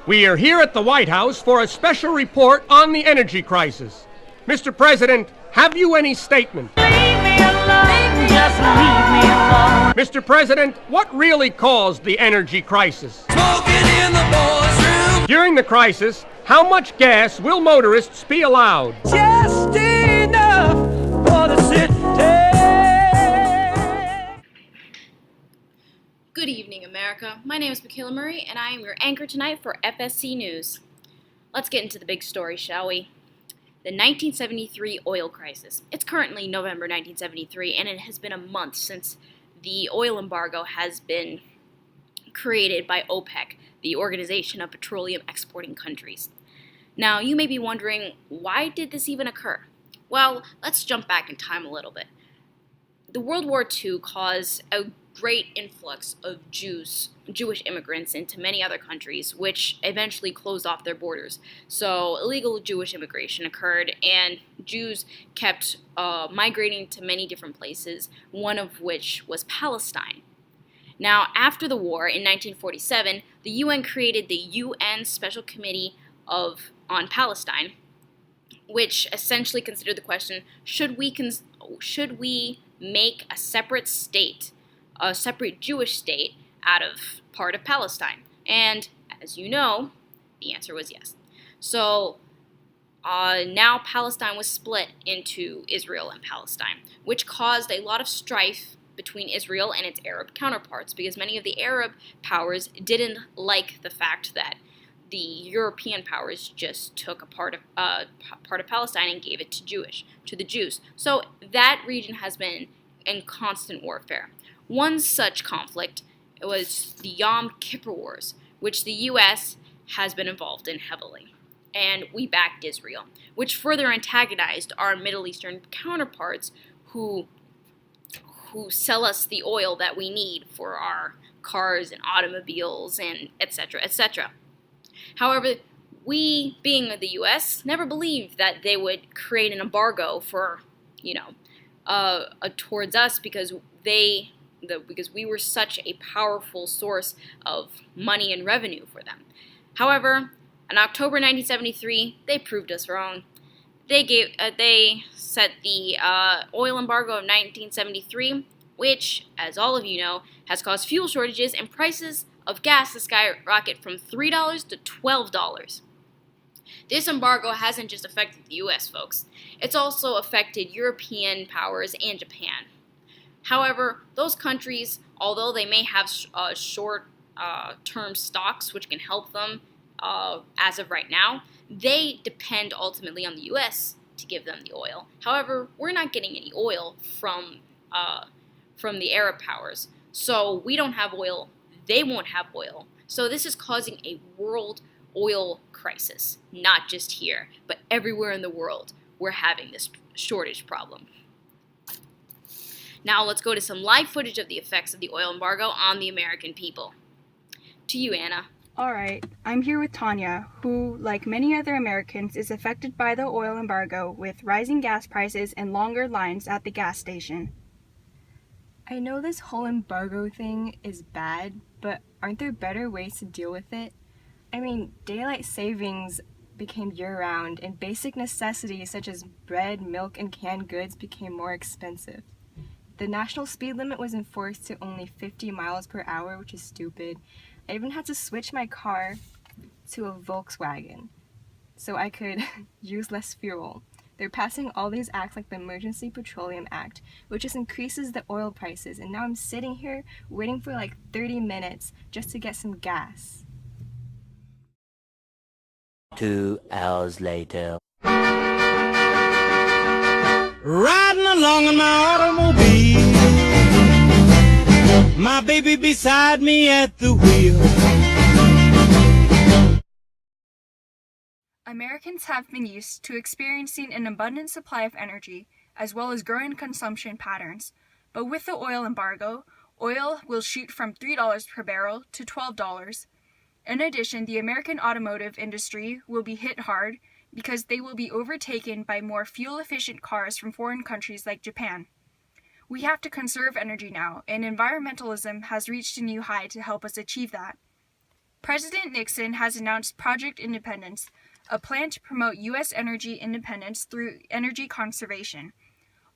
We are here at the White House for a special report on the energy crisis. Mr. President, have you any statement? Leave me alone, just leave me alone. Mr. President, what really caused the energy crisis? Smoking in the boys' room. During the crisis, how much gas will motorists be allowed? Just enough for the city. Good evening, America. My name is Michaela Murray, and I am your anchor tonight for FSC News. Let's get into the big story, shall we? The 1973 oil crisis. It's currently November 1973, and it has been a month since the oil embargo has been created by OPEC, the Organization of Petroleum Exporting Countries. Now, you may be wondering, why did this even occur? Well, let's jump back in time a little bit. The World War II caused a great influx of Jewish immigrants into many other countries, which eventually closed off their borders. So illegal Jewish immigration occurred, and Jews kept migrating to many different places, one of which was Palestine. Now, after the war, in 1947, the UN created the UN Special Committee on Palestine, which essentially considered the question, should we make a separate state, a separate Jewish state, out of part of Palestine? And as you know, the answer was yes. So now Palestine was split into Israel and Palestine, which caused a lot of strife between Israel and its Arab counterparts, because many of the Arab powers didn't like the fact that the European powers just took a part of Palestine and gave it to the Jews. So that region has been in constant warfare. One such conflict was the Yom Kippur Wars, which the U.S. has been involved in heavily. And we backed Israel, which further antagonized our Middle Eastern counterparts who sell us the oil that we need for our cars and automobiles and etc., etc. However, we, being the U.S., never believed that they would create an embargo for, towards us because we were such a powerful source of money and revenue for them. However, in October 1973, they proved us wrong. They set the oil embargo of 1973, which, as all of you know, has caused fuel shortages and prices of gas to skyrocket from $3 to $12. This embargo hasn't just affected the U.S., folks. It's also affected European powers and Japan. However, those countries, although they may have short-term stocks which can help them as of right now, they depend ultimately on the U.S. to give them the oil. However, we're not getting any oil from the Arab powers, so we don't have oil. They won't have oil. So this is causing a world oil crisis, not just here, but everywhere in the world. We're having this shortage problem. Now let's go to some live footage of the effects of the oil embargo on the American people. To you, Anna. Alright, I'm here with Tanya, who, like many other Americans, is affected by the oil embargo with rising gas prices and longer lines at the gas station. I know this whole embargo thing is bad, but aren't there better ways to deal with it? I mean, daylight savings became year-round, and basic necessities such as bread, milk, and canned goods became more expensive. The national speed limit was enforced to only 50 miles per hour, which is stupid. I even had to switch my car to a Volkswagen so I could use less fuel. They're passing all these acts like the Emergency Petroleum Act, which just increases the oil prices, and now I'm sitting here waiting for like 30 minutes just to get some gas. 2 hours later. Riding along in my automobile, my baby beside me at the wheel. Americans have been used to experiencing an abundant supply of energy, as well as growing consumption patterns. But with the oil embargo, oil will shoot from $3 per barrel to $12. In addition, the American automotive industry will be hit hard because they will be overtaken by more fuel-efficient cars from foreign countries like Japan. We have to conserve energy now, and environmentalism has reached a new high to help us achieve that. President Nixon has announced Project Independence, a plan to promote U.S. energy independence through energy conservation.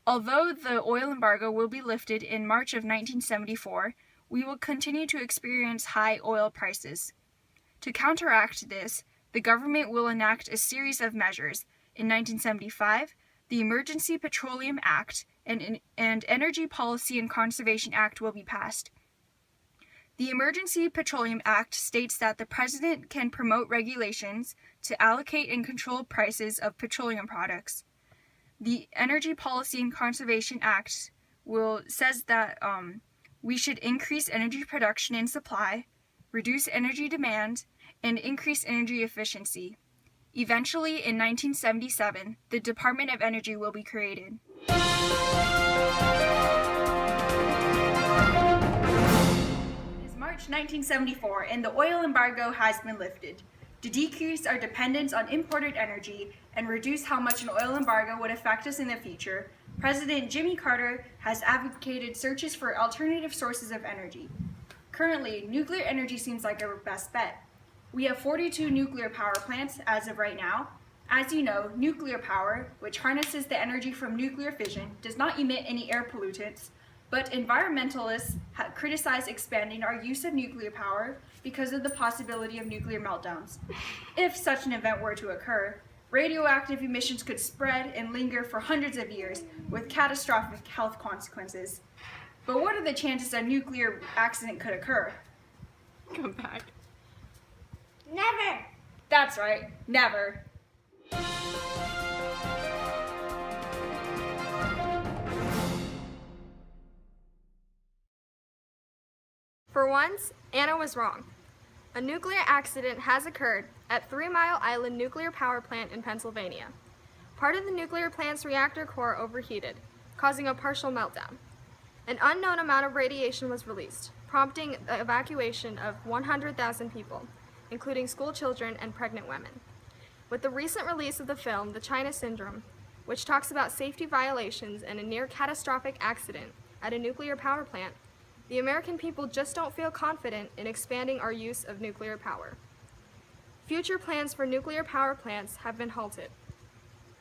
Although the oil embargo will be lifted in March of 1974, we will continue to experience high oil prices. To counteract this, the government will enact a series of measures. In 1975, the Emergency Petroleum Act and Energy Policy and Conservation Act will be passed. The Emergency Petroleum Act states that the President can promote regulations to allocate and control prices of petroleum products. The Energy Policy and Conservation Act says that we should increase energy production and supply, reduce energy demand, and increase energy efficiency. Eventually, in 1977, the Department of Energy will be created. It is March 1974, and the oil embargo has been lifted. To decrease our dependence on imported energy and reduce how much an oil embargo would affect us in the future, President Jimmy Carter has advocated searches for alternative sources of energy. Currently, nuclear energy seems like our best bet. We have 42 nuclear power plants as of right now. As you know, nuclear power, which harnesses the energy from nuclear fission, does not emit any air pollutants, but environmentalists have criticized expanding our use of nuclear power because of the possibility of nuclear meltdowns. If such an event were to occur, radioactive emissions could spread and linger for hundreds of years with catastrophic health consequences. But what are the chances a nuclear accident could occur? Come back. Never! That's right, never. For once, Anna was wrong. A nuclear accident has occurred at 3 Mile Island Nuclear Power Plant in Pennsylvania. Part of the nuclear plant's reactor core overheated, causing a partial meltdown. An unknown amount of radiation was released, prompting the evacuation of 100,000 people, including school children and pregnant women. With the recent release of the film, The China Syndrome, which talks about safety violations and a near catastrophic accident at a nuclear power plant, the American people just don't feel confident in expanding our use of nuclear power. Future plans for nuclear power plants have been halted.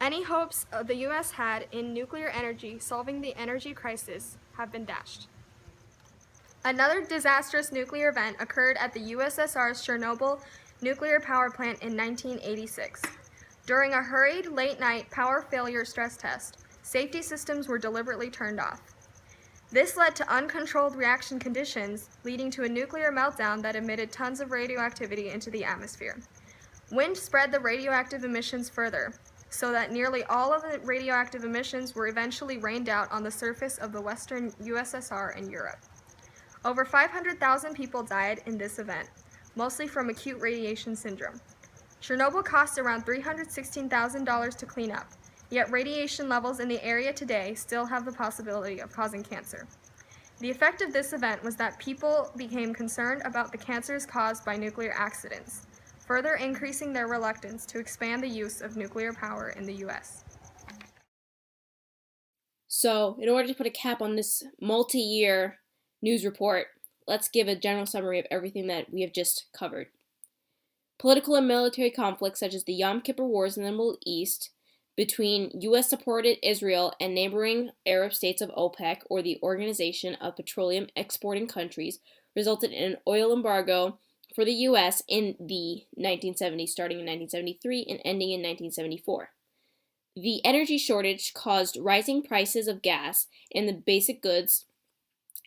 Any hopes the U.S. had in nuclear energy solving the energy crisis have been dashed. Another disastrous nuclear event occurred at the USSR's Chernobyl nuclear power plant in 1986. During a hurried late-night power failure stress test, safety systems were deliberately turned off. This led to uncontrolled reaction conditions, leading to a nuclear meltdown that emitted tons of radioactivity into the atmosphere. Wind spread the radioactive emissions further, so that nearly all of the radioactive emissions were eventually rained out on the surface of the western USSR and Europe. Over 500,000 people died in this event, mostly from acute radiation syndrome. Chernobyl cost around $316,000 to clean up, yet radiation levels in the area today still have the possibility of causing cancer. The effect of this event was that people became concerned about the cancers caused by nuclear accidents, further increasing their reluctance to expand the use of nuclear power in the U.S. So, in order to put a cap on this multi-year news report, let's give a general summary of everything that we have just covered. Political and military conflicts such as the Yom Kippur Wars in the Middle East between U.S.-supported Israel and neighboring Arab states of OPEC, or the Organization of Petroleum Exporting Countries, resulted in an oil embargo for the U.S. in the 1970s, starting in 1973 and ending in 1974. The energy shortage caused rising prices of gas and of basic goods,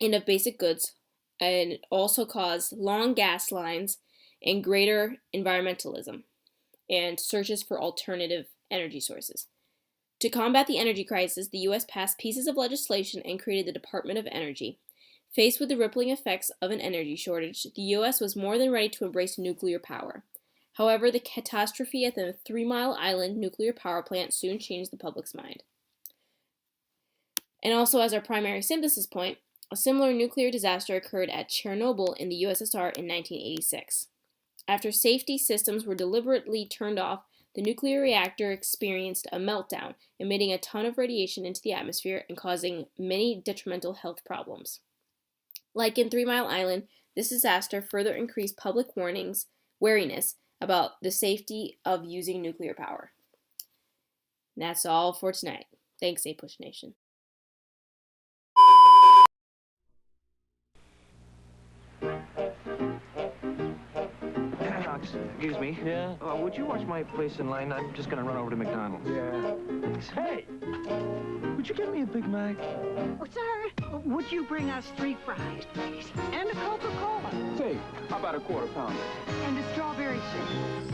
and it also caused long gas lines and greater environmentalism and searches for alternative energy sources. To combat the energy crisis, the U.S. passed pieces of legislation and created the Department of Energy. Faced with the rippling effects of an energy shortage, the U.S. was more than ready to embrace nuclear power. However, the catastrophe at the 3 Mile Island nuclear power plant soon changed the public's mind. And also, as our primary synthesis point, a similar nuclear disaster occurred at Chernobyl in the USSR in 1986. After safety systems were deliberately turned off, the nuclear reactor experienced a meltdown, emitting a ton of radiation into the atmosphere and causing many detrimental health problems. Like in 3 Mile Island, This disaster further increased public wariness about the safety of using nuclear power. And that's all for tonight. Thanks, APUSH Nation. Excuse me. Yeah? Would you watch my place in line? I'm just gonna run over to McDonald's. Yeah. Hey! Would you get me a Big Mac? Oh, sir, would you bring us 3 fries, please? And a Coca-Cola. Say, how about a quarter pounder? And a strawberry shake.